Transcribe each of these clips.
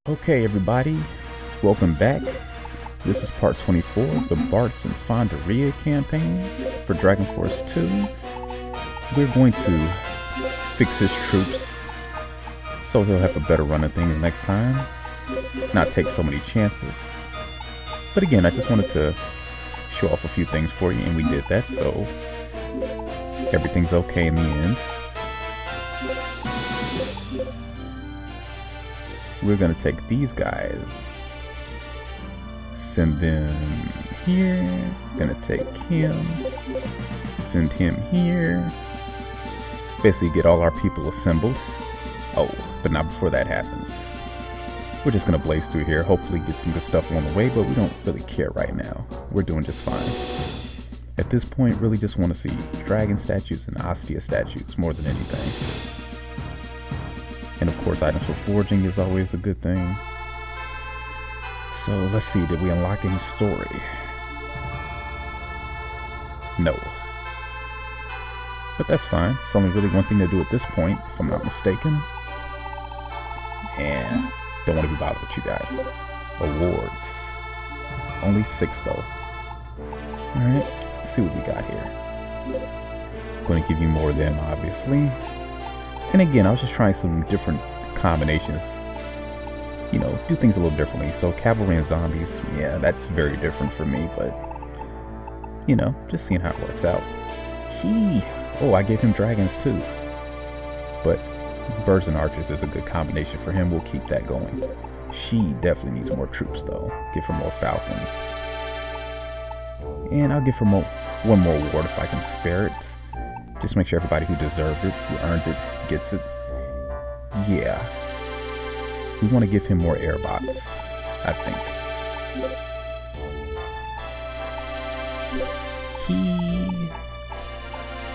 Okay, everybody, welcome back. This is part 24 of the Bartz Fandaria campaign for Dragon Force 2. We're going to fix his troops so he'll have a better run of things next time, not take so many chances. But again, I just wanted to show off a few things for you, and we did that, so everything's okay in the end. We're gonna take these guys, send them here, gonna take him, send him here, basically get all our people assembled. Oh, but not before that happens. We're just gonna blaze through here, hopefully get some good stuff along the way, but we don't really care right now. We're doing just fine. At this point, really just want to see dragon statues and Ostia statues more than anything. And of course, items for forging is always a good thing. So let's see, did we unlock any story? No. But that's fine. It's only really one thing to do at this point, if I'm not mistaken. And don't want to be bothered with you guys. Awards. Only 6 though. Alright, let's see what we got here. Going to give you more of them, obviously. And again, I was just trying some different combinations. You know, do things a little differently. So cavalry and zombies, yeah, that's very different for me, but you know, just seeing how it works out. Oh, I gave him dragons too. But birds and archers is a good combination for him. We'll keep that going. She definitely needs more troops though. Give her more falcons. And I'll give her one more award if I can spare it. Just make sure everybody who deserved it, who earned it, gets it. Yeah. We want to give him more airbots, I think.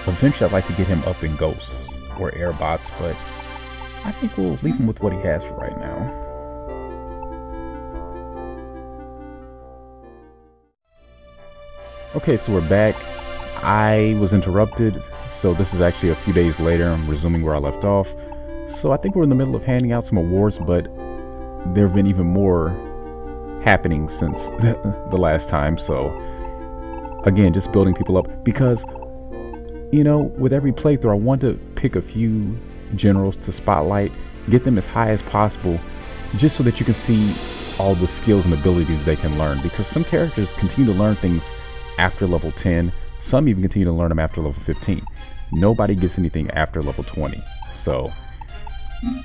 Eventually I'd like to get him up in ghosts or airbots, but I think we'll leave him with what he has for right now. Okay, so we're back. I was interrupted. So this is actually a few days later. I'm resuming where I left off. So I think we're in the middle of handing out some awards, but there have been even more happening since the last time. So again, just building people up because, you know, with every playthrough, I want to pick a few generals to spotlight, get them as high as possible, just so that you can see all the skills and abilities they can learn. Because some characters continue to learn things after level 10. Some even continue to learn them after level 15. Nobody gets anything after level 20. So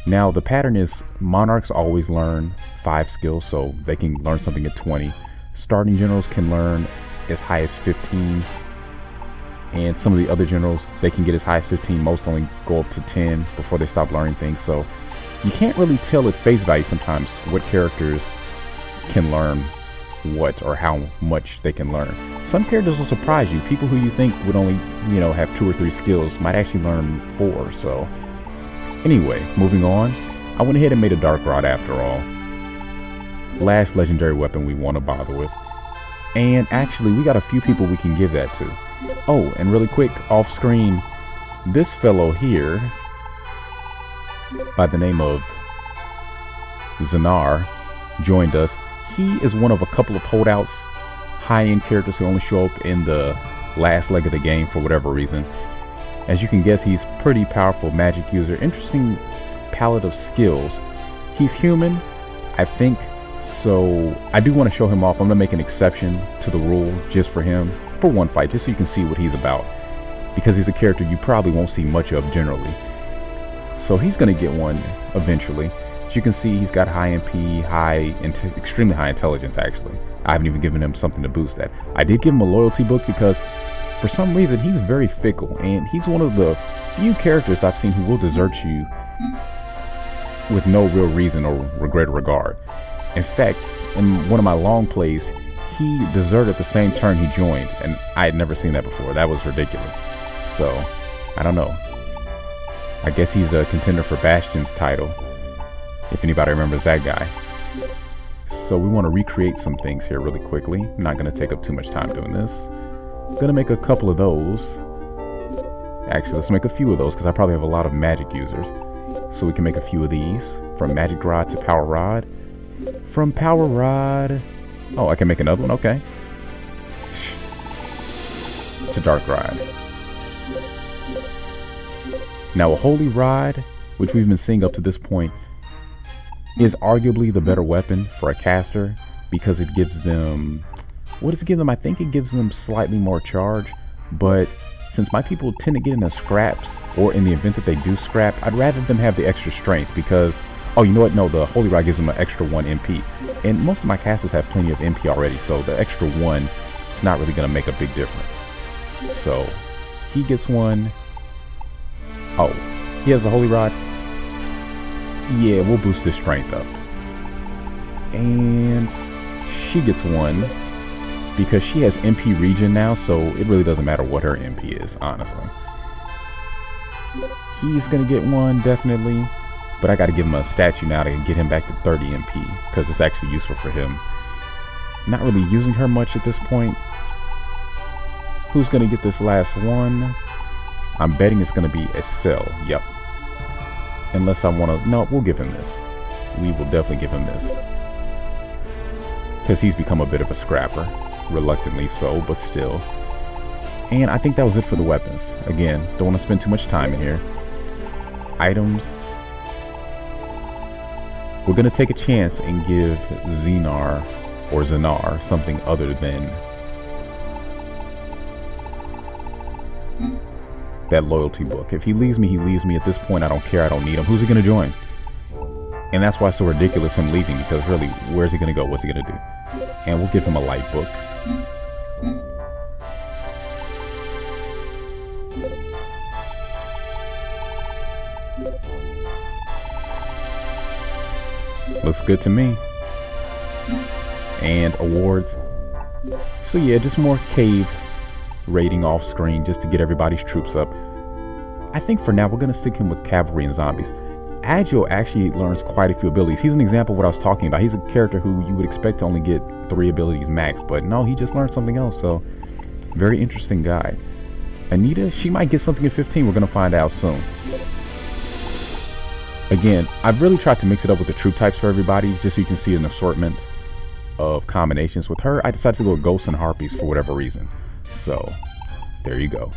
now the pattern is monarchs always learn 5 skills, so they can learn something at 20. Starting generals can learn as high as 15. And some of the other generals, they can get as high as 15. Most only go up to 10 before they stop learning things. So you can't really tell at face value sometimes what characters can learn what or how much they can learn. Some characters will surprise you. People who you think would only, you know, have 2 or 3 skills might actually learn 4. So anyway, moving on. I went ahead and made a dark rod after all. Last legendary weapon we want to bother with. And actually, we got a few people we can give that to. Oh, and really quick, off screen, this fellow here by the name of Zanar joined us. He is one of a couple of holdouts, high-end characters who only show up in the last leg of the game for whatever reason. As you can guess, he's pretty powerful magic user. Interesting palette of skills. He's human, I think, so I do want to show him off. I'm going to make an exception to the rule just for him, for one fight, just so you can see what he's about. Because he's a character you probably won't see much of generally. So he's going to get one eventually. As you can see, he's got high MP, extremely high intelligence actually. I haven't even given him something to boost that. I did give him a loyalty book because for some reason he's very fickle, and he's one of the few characters I've seen who will desert you with no real reason or regret or regard. In fact, in one of my long plays, he deserted the same turn he joined, and I had never seen that before. That was ridiculous. So, I don't know. I guess he's a contender for Bastion's title, if anybody remembers that guy. So we want to recreate some things here really quickly. I'm not going to take up too much time doing this. I'm going to make a couple of those. Actually, let's make a few of those because I probably have a lot of magic users. So we can make a few of these, from magic rod to power rod. From Power Rod. Oh, I can make another one? Okay. It's a Dark Rod. Now, a Holy Rod, which we've been seeing up to this point, is arguably the better weapon for a caster because it gives them... What does it give them? I think it gives them slightly more charge, but since my people tend to get into scraps, or in the event that they do scrap, I'd rather them have the extra strength because... Oh, you know what? No, the Holy Rod gives them an extra 1 MP. And most of my casters have plenty of MP already, so the extra 1 is not really going to make a big difference. So, he gets 1. Oh, he has a Holy Rod. Yeah, we'll boost his strength up. And she gets 1 because she has MP regen now, so it really doesn't matter what her MP is, honestly. He's going to get 1, definitely. But I got to give him a statue now to get him back to 30 MP because it's actually useful for him. Not really using her much at this point. Who's going to get this last one? I'm betting it's going to be a Cell. Yep. Unless I want to... No, we'll give him this. We will definitely give him this. Because he's become a bit of a scrapper. Reluctantly so, but still. And I think that was it for the weapons. Again, don't want to spend too much time in here. Items... We're going to take a chance and give Xenar or Xenar something other than that loyalty book. If he leaves me, he leaves me. At this point, I don't care. I don't need him. Who's he going to join? And that's why it's so ridiculous him leaving, because really, where's he going to go? What's he going to do? And we'll give him a light book. Looks good to me. And awards. So yeah, just more cave raiding off screen just to get everybody's troops up. I think for now we're going to stick him with cavalry and zombies. Agile actually learns quite a few abilities. He's an example of what I was talking about. He's a character who you would expect to only get 3 abilities max, but no, he just learned something else. So very interesting guy. Anita, she might get something at 15. We're going to find out soon. Again, I've really tried to mix it up with the troop types for everybody, just so you can see an assortment of combinations. With her, I decided to go with Ghosts and Harpies for whatever reason. So, there you go.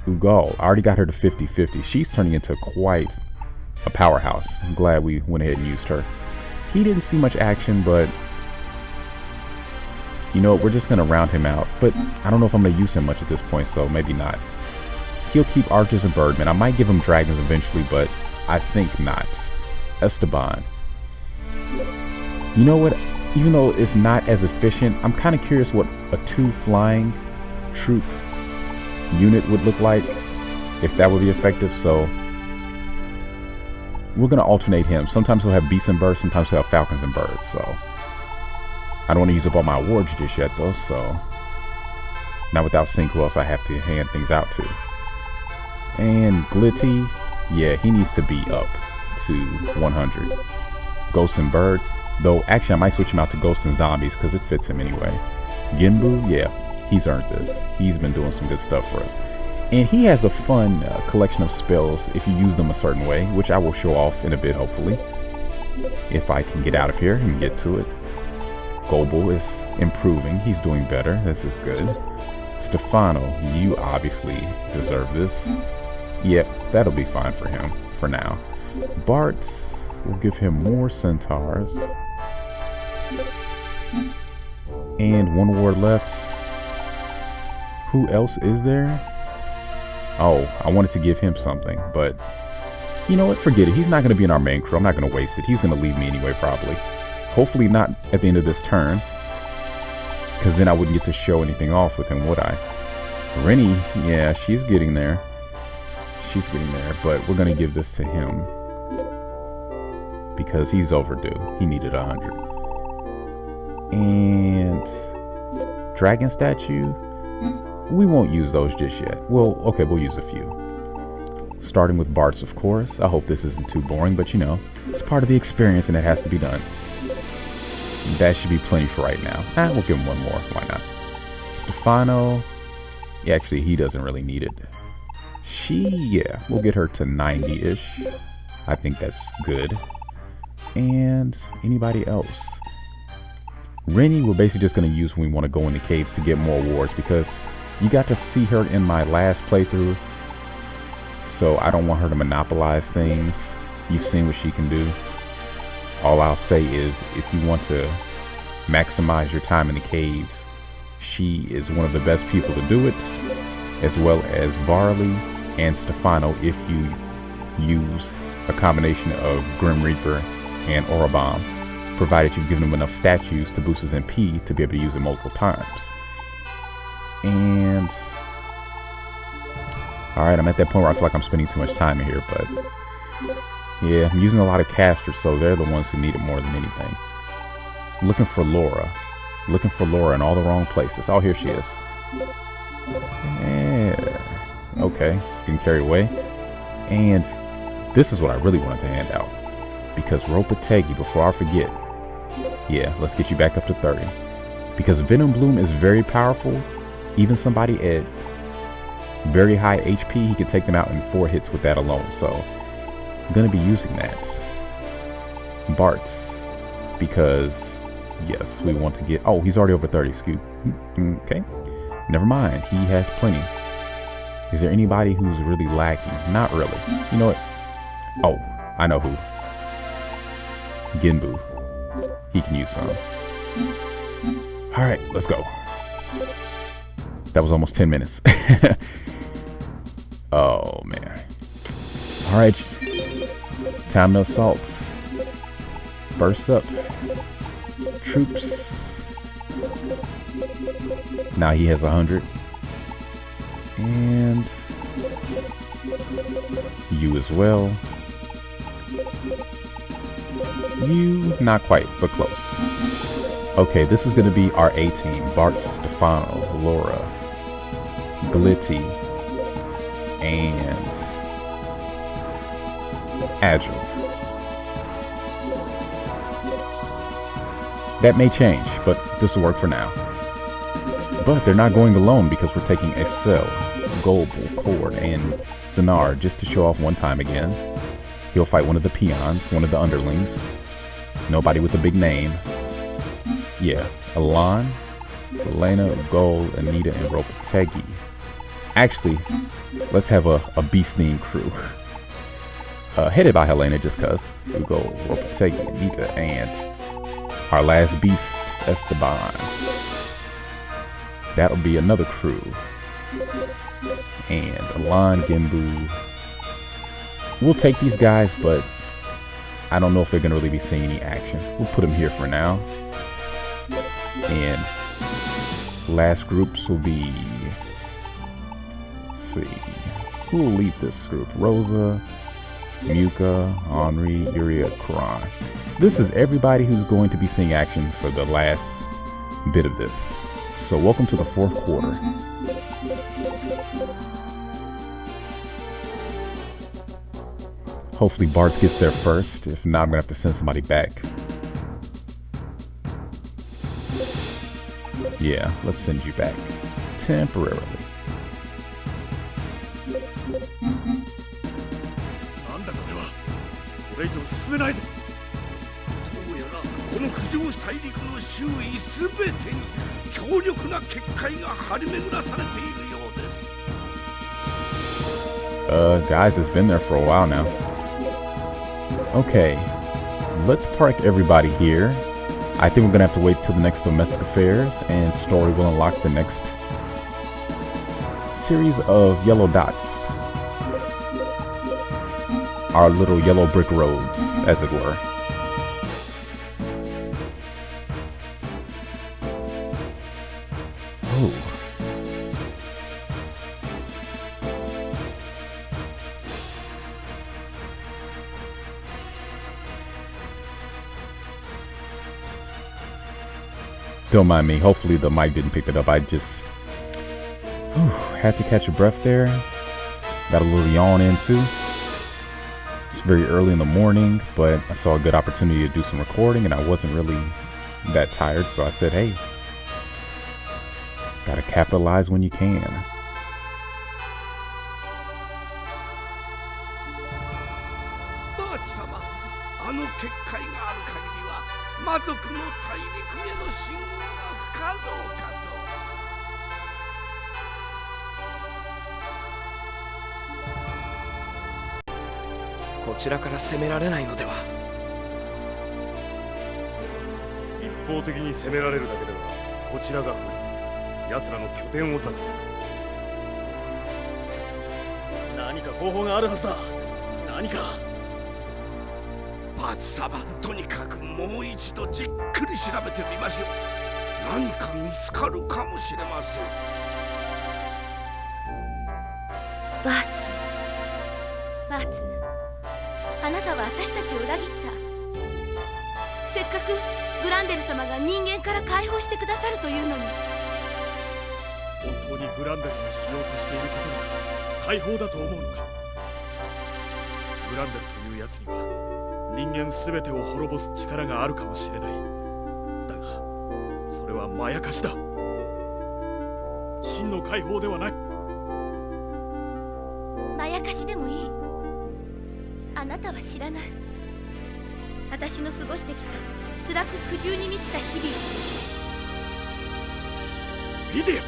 Ugal, I already got her to 50-50. She's turning into quite a powerhouse. I'm glad we went ahead and used her. He didn't see much action, but... You know what, we're just going to round him out. But I don't know if I'm going to use him much at this point, so maybe not. He'll keep archers and birdmen. I might give him dragons eventually, but... I think not. Esteban. You know what? Even though it's not as efficient, I'm kind of curious what a 2 flying troop unit would look like. If that would be effective, so... We're going to alternate him. Sometimes he'll have beasts and birds, sometimes he'll have falcons and birds, so... I don't want to use up all my awards just yet, though, so... Not without seeing who else I have to hand things out to. And Glitty... Yeah, he needs to be up to 100. Ghosts and birds. Though, actually, I might switch him out to ghosts and zombies because it fits him anyway. Genbu, yeah, he's earned this. He's been doing some good stuff for us. And he has a fun collection of spells if you use them a certain way, which I will show off in a bit, hopefully. If I can get out of here and get to it. Gobel is improving. He's doing better. This is good. Stefano, you obviously deserve this. Yep, that'll be fine for him for now. Bartz, we'll give him more centaurs. And 1 award left. Who else is there? Oh, I wanted to give him something, but you know what? Forget it. He's not going to be in our main crew. I'm not going to waste it. He's going to leave me anyway, probably. Hopefully not at the end of this turn, because then I wouldn't get to show anything off with him, would I? Rennie, yeah, she's getting there. She's getting there, but we're going to give this to him because he's overdue. He needed 100. And dragon statue, we won't use those just yet. Well, okay, we'll use a few. Starting with Bartz, of course. I hope this isn't too boring, but you know, it's part of the experience and it has to be done. That should be plenty for right now. We'll give him 1 more. Why not? Stefano, yeah, actually, he doesn't really need it. Yeah, we'll get her to 90-ish. I think that's good. And anybody else? Rennie, we're basically just going to use when we want to go in the caves to get more awards, because you got to see her in my last playthrough. So I don't want her to monopolize things. You've seen what she can do. All I'll say is, if you want to maximize your time in the caves, she is one of the best people to do it, as well as Varley and Stefano if you use a combination of Grim Reaper and Aura Bomb, provided you've given him enough statues to boost his MP to be able to use it multiple times. And alright, I'm at that point where I feel like I'm spending too much time in here, but yeah, I'm using a lot of casters, so they're the ones who need it more than anything. I'm looking for Laura. Looking for Laura in all the wrong places. Oh, here she is. Yeah. Okay, just getting carried away. And this is what I really wanted to hand out, because Ropategi, before I forget, yeah, let's get you back up to 30. Because Venom Bloom is very powerful. Even somebody at very high HP, he can take them out in 4 hits with that alone. So I'm gonna be using that. Bartz, because yes, we want to get, oh, he's already over 30, Scoot. Okay, never mind, he has plenty. Is there anybody who's really lacking? Not really. You know what? Oh, I know who. Genbu. He can use some. Alright, let's go. That was almost 10 minutes. Oh, man. Alright. Time to assault. First up. Troops. Now he has 100. And you as well. You, not quite, but close. Okay, this is going to be our A team. Bartz, Stefano, Laura, Glitty, and Agile. That may change, but this will work for now. But they're not going alone, because we're taking Excel, Goble, Cord, and Zanar just to show off one time again. He'll fight one of the peons, one of the underlings. Nobody with a big name. Yeah, Alon, Elena, Gold, Anita, and Ropategi. Actually, let's have a beast-themed crew. Headed by Helena, just cuz. We'll go Ropategi, Anita, and our last beast, Esteban. That'll be another crew. And Alon, Genbu. We'll take these guys, but I don't know if they're going to really be seeing any action. We'll put them here for now. And last groups will be, let's see, who will lead this group? Rosa, Muka, Henri, Yuria, Karan. This is everybody who's going to be seeing action for the last bit of this. So welcome to the 4th quarter. Hopefully Bartz gets there first. If not, I'm gonna have to send somebody back. Yeah, let's send you back temporarily. Guys, it's been there for a while now. Okay, let's park everybody here. I think we're gonna have to wait till the next domestic affairs, and story will unlock the next series of yellow dots. Our little yellow brick roads, as it were. Oh. Don't mind me. Hopefully the mic didn't pick that up. I just had to catch a breath there. Got a little yawn in too. It's very early in the morning, but I saw a good opportunity to do some recording, and I wasn't really that tired, so I said, hey, gotta capitalize when you can. あの結界がある限りは魔族の大陸への進軍が不可能かこちらから攻められないのでは。一方的に攻められるだけではこちらが不利。奴らの拠点を立てる。何か方法があるはずだ。何か。バーツ様、とにかくもう一度じっくり調べてみましょう。何か見つかるかもしれません。バーツ、あなたは私たちを裏切った。せっかくグランデル様が人間から解放してくださるというのに。本当にグランデルがしようとしていることが解放だと思うのか。グランデルというやつには人間すべてを滅ぼす力があるかもしれない。だがそれはまやかしだ。真の解放ではない。まやかしでもいい。あなたは知らない。私の過ごしてきた辛く苦渋に満ちた日々を。ミディア、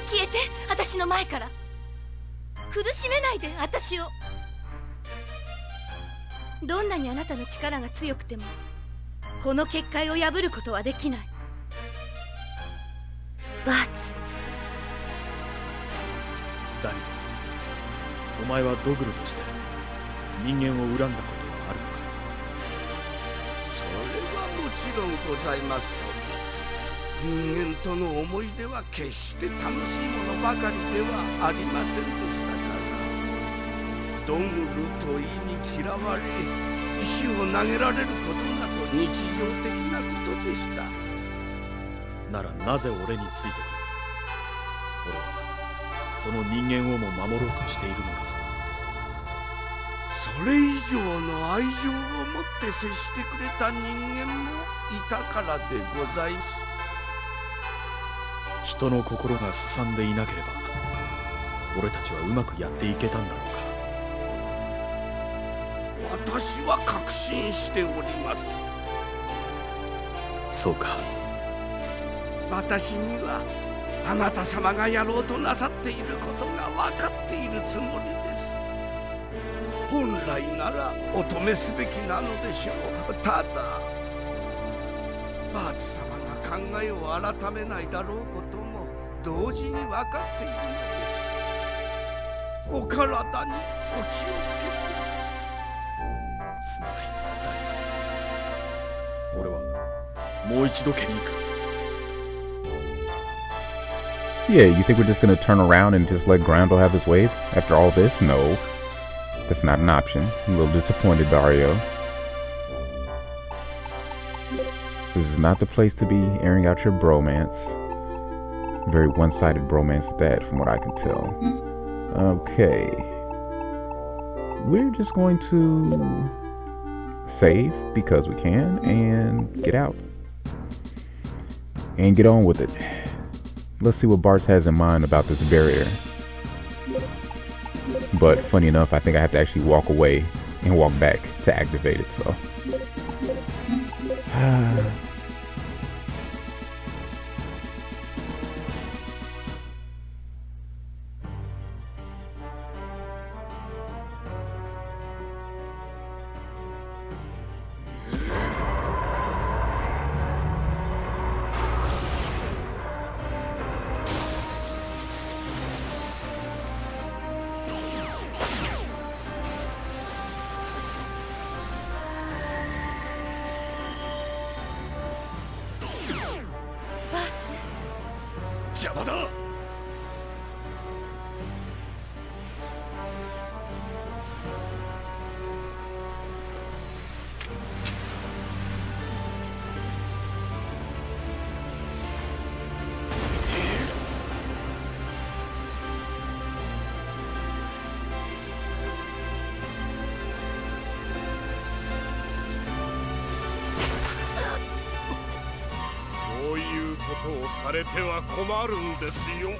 消えて、私の前から。苦しめないで、私を。どんなにあなたの力が強くてもこの結界を破ることはできない。バーツ。ダニ、お前はドグルとして人間を恨んだことはあるのか。それはもちろんございますと。人間との思い出は決して楽しいものばかりではありませんでしたから。ドグルと意に嫌われ、石を投げられることなど日常的なことでした。ならなぜ俺についてくる。俺はその人間をも守ろうとしているのだぞ。それ以上の愛情を持って接してくれた人間もいたからでございます。人の心がすさんでいなければ俺たちはうまくやっていけたんだろうか。私は確信しております。そうか。私にはあなた様がやろうとなさっていることが分かっているつもりです。本来ならお止めすべきなのでしょう。ただバーツ様が考えを改めないだろうことも同時に分かっているのです。お体にお気をつけて。すまない、ダニ。俺はもう一度家に行く。Yeah, you think we're just gonna turn around and just let Grandel have his way after all this? No. That's not an option. I'm a little disappointed, Dario. This is not the place to be airing out your bromance. Very one-sided bromance at that, from what I can tell. Okay. We're just going to save because we can and get out. And get on with it. Let's see what Bartz has in mind about this barrier. But funny enough, I think I have to actually walk away and walk back to activate it, so.こういうことをされては困るんですよ。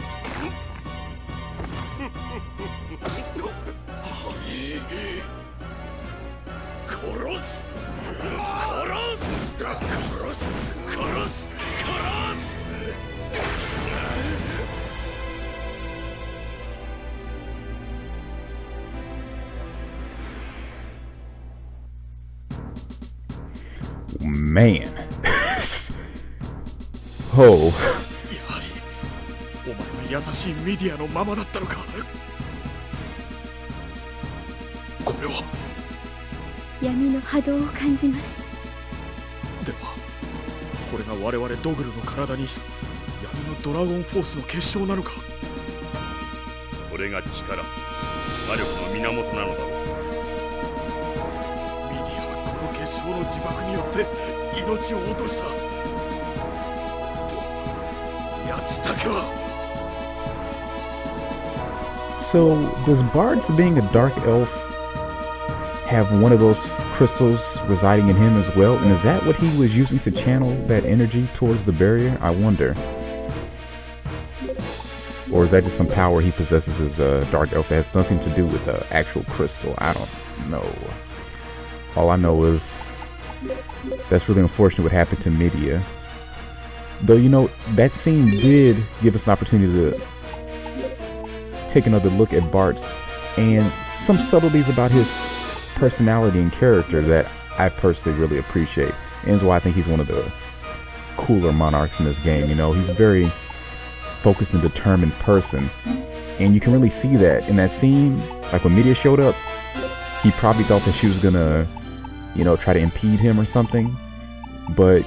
こ Man. Oh. やはりお前は優しいミディアのままだったのか。これは闇の波動を感じます。ではこれが我々ドグルの体に闇のドラゴンフォースの結晶なのか。これが力、魔力の源なのだろう。ミディアはこの結晶の自爆によって命を落とした。奴だけは。 So, does Bartz, being a dark elf, have one of those crystals residing in him as well? And is that what he was using to channel that energy towards the barrier? I wonder. Or is that just some power he possesses as a dark elf that has nothing to do with the actual crystal? I don't know. All I know is that's really unfortunate what happened to Midia. Though, you know, that scene did give us an opportunity to take another look at Bartz and some subtleties about his personality and character that I personally really appreciate. And is why I think he's one of the cooler monarchs in this game. You know, he's a very focused and determined person. And you can really see that in that scene. Like when Midia showed up, he probably thought that she was gonna, you know, try to impede him or something. But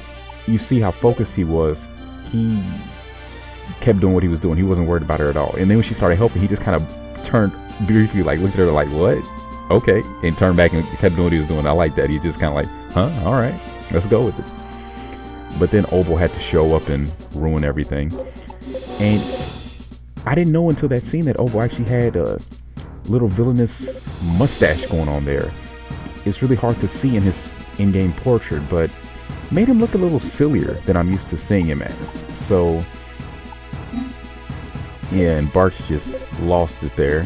you see how focused he was. He kept doing what he was doing. He wasn't worried about her at all. And then when she started helping, he just kind of turned briefly, like looked at her like, what? Okay. And turned back and kept doing what he was doing. I like that. He just kind of like, huh? All right, let's go with it. But then Obo had to show up and ruin everything. And I didn't know until that scene that Obo actually had a little villainous mustache going on there. It's really hard to see in his in-game portrait, but made him look a little sillier than I'm used to seeing him as. So yeah, and Bartz just lost it there.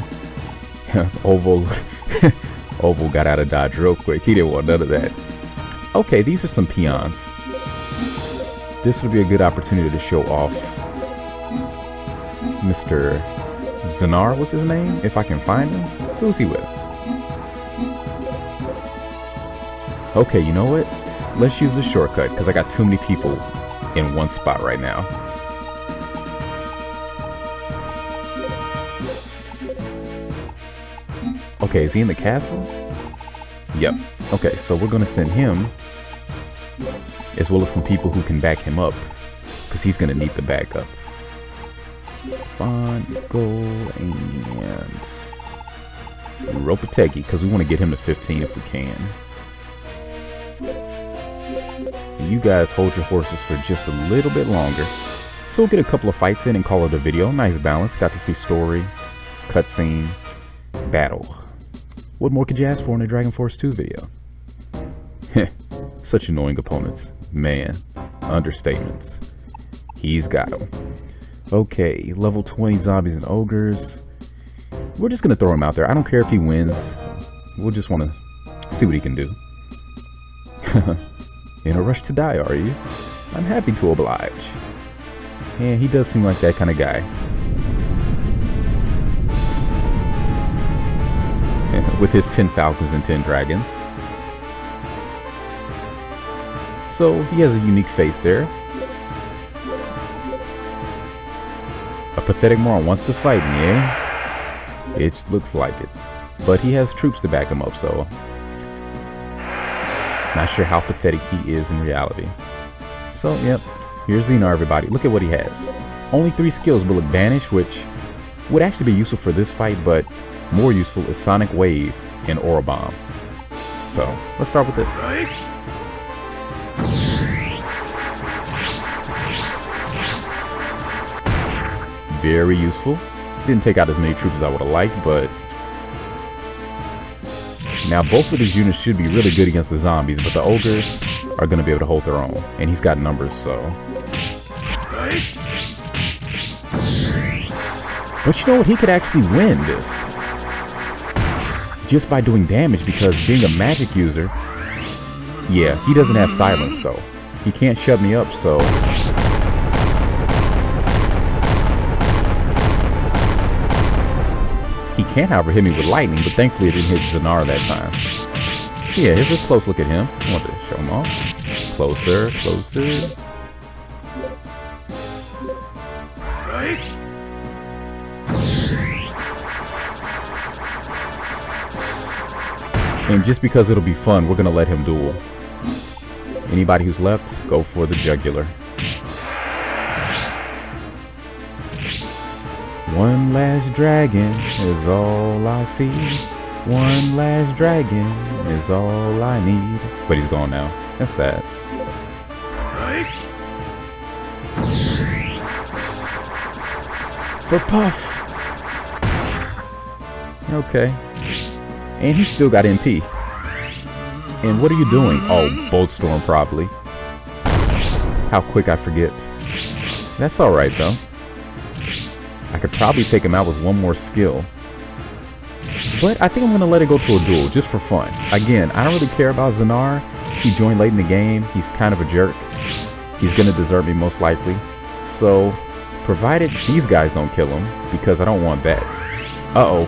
Oval got out of dodge real quick. He didn't want none of that. Okay, these are some peons. This would be a good opportunity to show off Mr. Zanar, what's his name? If I can find him. Who's he with? Okay, you know what? Let's use the shortcut because I got too many people in one spot right now. Okay, is he in the castle? Yep. Okay, so we're gonna send him as well as some people who can back him up because he's gonna need the backup. Fine, go and Ropateki because we want to get him to 15 if we can. And you guys hold your horses for just a little bit longer. So we'll get a couple of fights in and call it a video. Nice balance. Got to see story, cutscene, battle. What more could you ask for in a Dragon Force 2 video? Such annoying opponents. Man, understatements. He's got them. Okay, level 20 zombies and ogres. We're just going to throw him out there. I don't care if he wins. We'll just want to see what he can do. In a rush to die, are you? I'm happy to oblige. Yeah, he does seem like that kind of guy. With his 10 falcons and 10 dragons. So he has a unique face there. A pathetic moron wants to fight me, eh? It looks like it. But he has troops to back him up, so not sure how pathetic he is in reality. So, yep, here's Xenar, everybody. Look at what he has. Only 3 skills, Bullet Banish, which would actually be useful for this fight, but more useful is Sonic Wave and Aura Bomb. So, let's start with this. Very useful. Didn't take out as many troops as I would have liked, but now both of these units should be really good against the zombies, but the ogres are going to be able to hold their own, and he's got numbers, so. But you know what? He could actually win this just by doing damage, because being a magic user, Yeah, he doesn't have silence though. He can't shut me up, so... He can, however, hit me with lightning, but thankfully it didn't hit Zanar that time. So yeah, here's a close look at him. I want to show him off. Closer, closer. And just because it'll be fun, we're gonna let him duel. Anybody who's left, go for the jugular. One last dragon is all I see. One last dragon is all I need. But he's gone now. That's sad. For Puff. Okay. And he's still got MP. And what are you doing? Oh, Bolt Storm probably. How quick I forget. That's alright though. I could probably take him out with one more skill. But I think I'm going to let it go to a duel just for fun. Again, I don't really care about Zanar. He joined late in the game. He's kind of a jerk. He's going to desert me most likely. So, provided these guys don't kill him, because I don't want that. Uh-oh.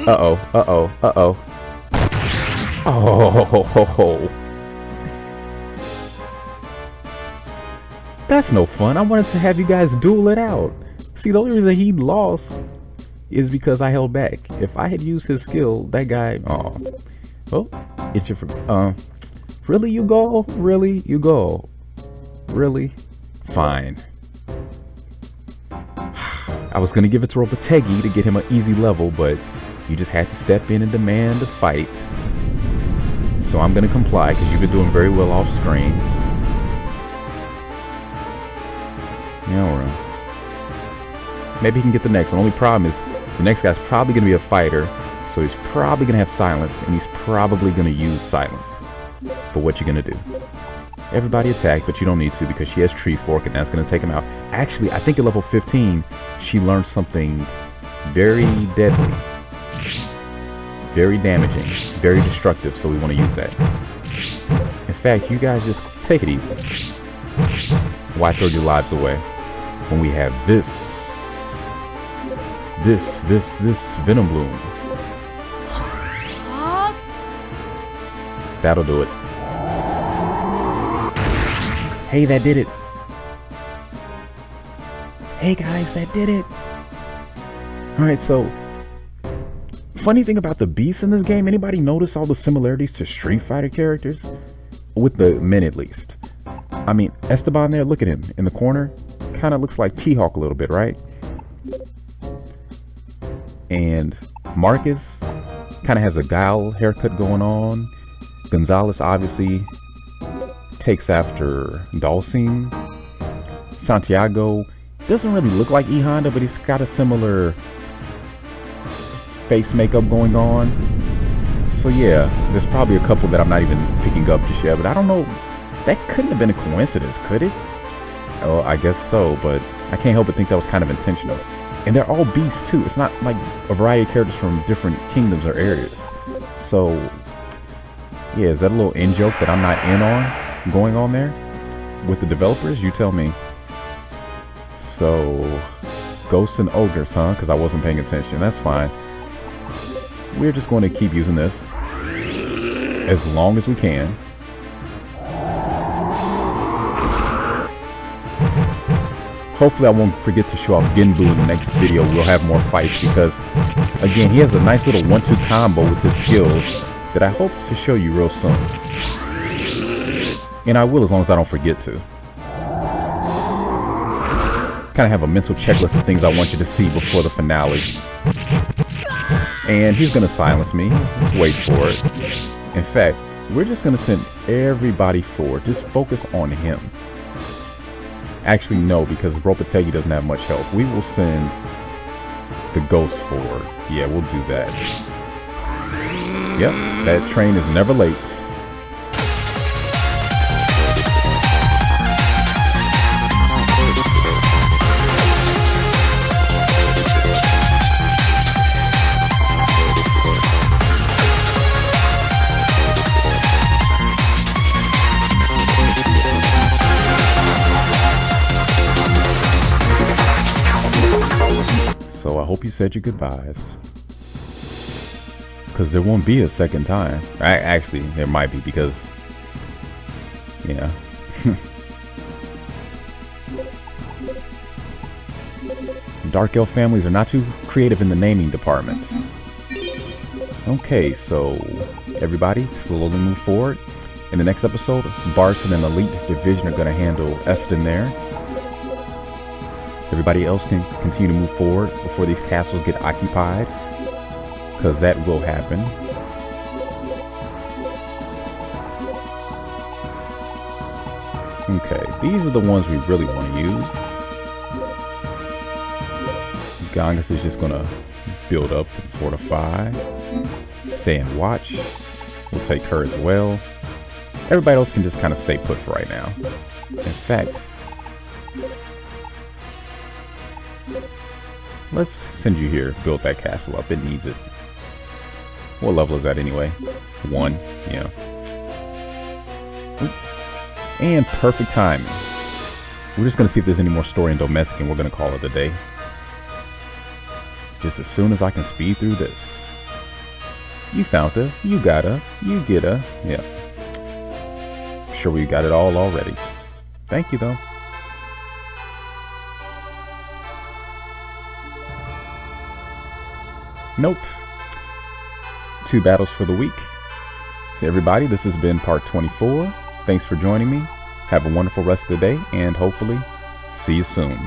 Uh-oh. Uh-oh. Uh-oh. Oh. That's no fun. I wanted to have you guys duel it out. See, the only reason he lost is because I held back. If I had used his skill, that guy... Oh. Well, it's your... Really, you go? Really? You go? Really? Fine. I was going to give it to Ropategi to get him an easy level, but you just had to step in and demand a fight. So I'm going to comply, because you've been doing very well off screen. Yeah, well. Maybe he can get the next one. Only problem is the next guy's probably going to be a fighter, so he's probably going to have silence, and he's probably going to use silence. But what you going to do? Everybody attack, but you don't need to because she has Tree Fork, and that's going to take him out. Actually, I think at level 15, she learned something very deadly, very damaging, very destructive, so we want to use that. In fact, you guys just take it easy. Why throw your lives away when we have this Venom Bloom? That'll do it. Hey, that did it. Hey guys, that did it. Alright, so funny thing about the beasts in this game, anybody notice all the similarities to Street Fighter characters? With the men at least. I mean, Esteban there, look at him in the corner. Kind of looks like T-Hawk a little bit, right? And Marcus kind of has a Guile haircut going on. Gonzalez obviously takes after Dalsim. Santiago doesn't really look like E Honda, but he's got a similar face makeup going on. So yeah, there's probably a couple that I'm not even picking up just yet, but I don't know. That couldn't have been a coincidence, could it? Oh, I guess so, but I can't help but think that was kind of intentional. And they're all beasts too. It's not like a variety of characters from different kingdoms or areas. So yeah, is that a little in-joke that I'm not in on going on there with the developers? You tell me. So ghosts and ogres, huh? Because I wasn't paying attention. That's fine. We're just going to keep using this as long as we can. Hopefully I won't forget to show off Genbu in the next video. We'll have more fights because, again, he has a nice little 1-2 combo with his skills that I hope to show you real soon. And I will as long as I don't forget to. Kind of have a mental checklist of things I want you to see before the finale. And he's going to silence me. Wait for it. In fact, we're just going to send everybody forward. Just focus on him. Actually, no, because Ropategi doesn't have much health. We will send the ghost forward. Yeah, we'll do that. Yep, that train is never late. hope you said your goodbyes. Because there won't be a second time. Actually, there might be because, yeah. Dark Elf families are not too creative in the naming department. Okay, so everybody slowly move forward. In the next episode, Bartz and an elite division are going to handle Eston there. Everybody else can continue to move forward before these castles get occupied, because that will happen. Okay, these are the ones we really want to use. Gangas is just going to build up and fortify. Stay and watch. We'll take her as well. Everybody else can just kind of stay put for right now. In fact, let's send you here. Build that castle up. It needs it. What level is that anyway? 1. Yeah. Oop. And perfect timing. We're just going to see if there's any more story in Domestic, and we're going to call it a day. Just as soon as I can speed through this. You found her. You got her. You get her. Yeah. I'm sure we got it all already. Thank you, though. Nope. 2 battles for the week. So everybody, this has been part 24. Thanks for joining me. Have a wonderful rest of the day, and hopefully see you soon.